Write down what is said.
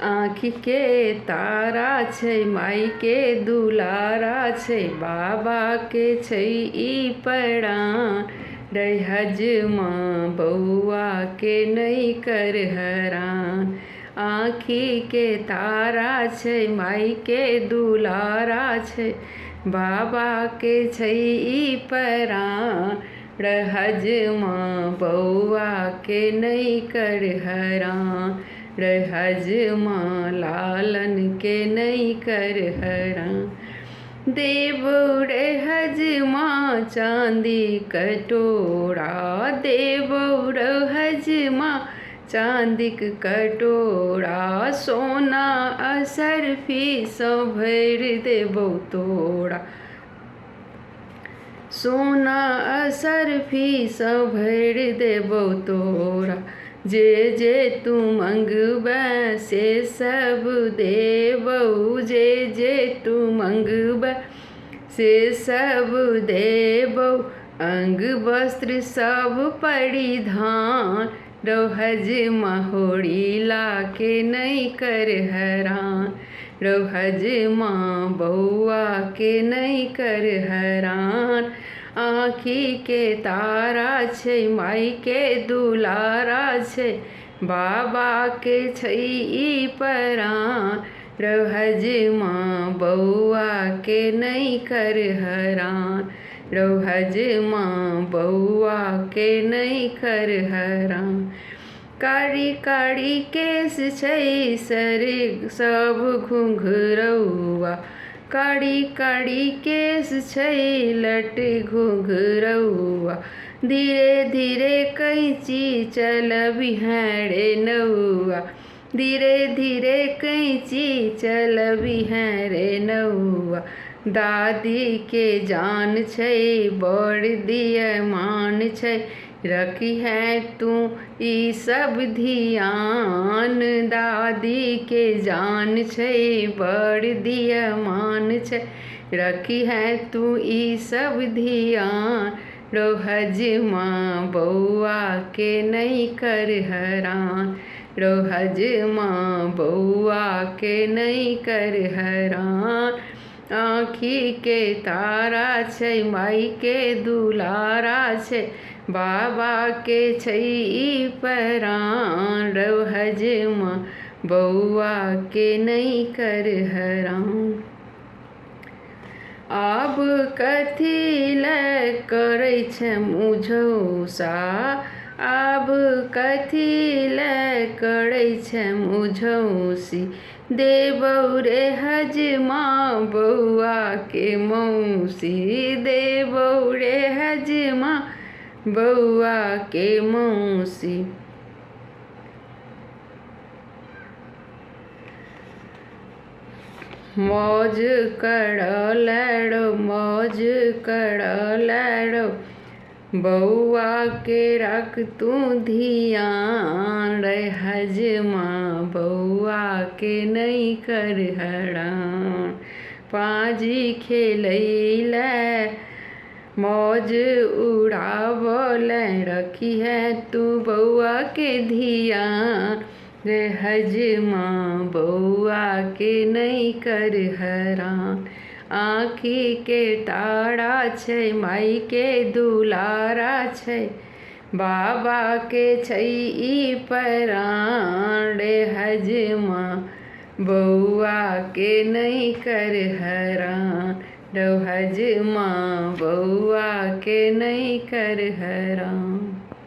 आँखि के तारा छै माई के दुलारा छै बाबा के छै ई प्राण रहज माँ बौआ के नहीं कर हरान। आँखि के तारा छै माई के दुलारा छै बाबा के छै ई प्राण रहज माँ बौआ के नहीं कर हरान। रहज माँ लालन के नहीं कर हरान। देव रहज माँ चांदी कटोरा देव रहज माँ चांदिक कटोरा सोना असर फीसो भर देबो तोरा। सोना असर फीसो भर देबो तोरा। जे जे तू मंगबै से सब देबौ जे जे तू मंगबै से सब देबौ। अंग वस्त्र सब परिधान रहज माँ लाके नहीं कर हरान। रहज माँ बौआ के नहीं कर हरान। आँखि के तारा छै माई के दुलारा छै बाबा के छै ई प्राण रहज माँ बौआ के नहीं कर हरान। रहज माँ बौआ के नहीं कर हरान। कारी कारी केस छै सरे सब घुंघरौआ कारी कारी केस छै लट घुंघरौआ। धीरे धीरे कैंची चलबी हैं रे नौआ। धीरे धीरे कैंची चलबी हैं रे नौआ। दादी के जान छै बड़ दियमान छै रखी है तू ई सब धियान। दादी के जान छै बड़ दियमान छै रखी है तू ई सब धियान। रहज माँ बौआ के नहीं कर हरान। रहज माँ बौआ के नहीं कर हरान। आँखि के तारा छै माई के दुलारा छै बाबा के छै ई प्राण रहज माँ बौआ के नहीं कर हरान। आब कथी ले करै छै मुझौसा आब कथी ले करै छै मुझौसी। देबौ रहज माँ बौआ के मौसी देबौ रहज माँ बौआ के मौसी। मौज कर लड़ो मौज कर लड़ो बौआ के रख तू धियान। रहज माँ बौआ के नहीं कर हरान। पाजी खेलैले मौज उड़ावले रखी है तू बौआ के धियान। रहज माँ बौआ के नहीं कर हरान। आँखि के तारा छै माई के दुलारा छै बाबा के छै ई प्राण। रहज माँ बौआ के नहीं कर हरान। रहज माँ बौआ के नहीं कर हरान।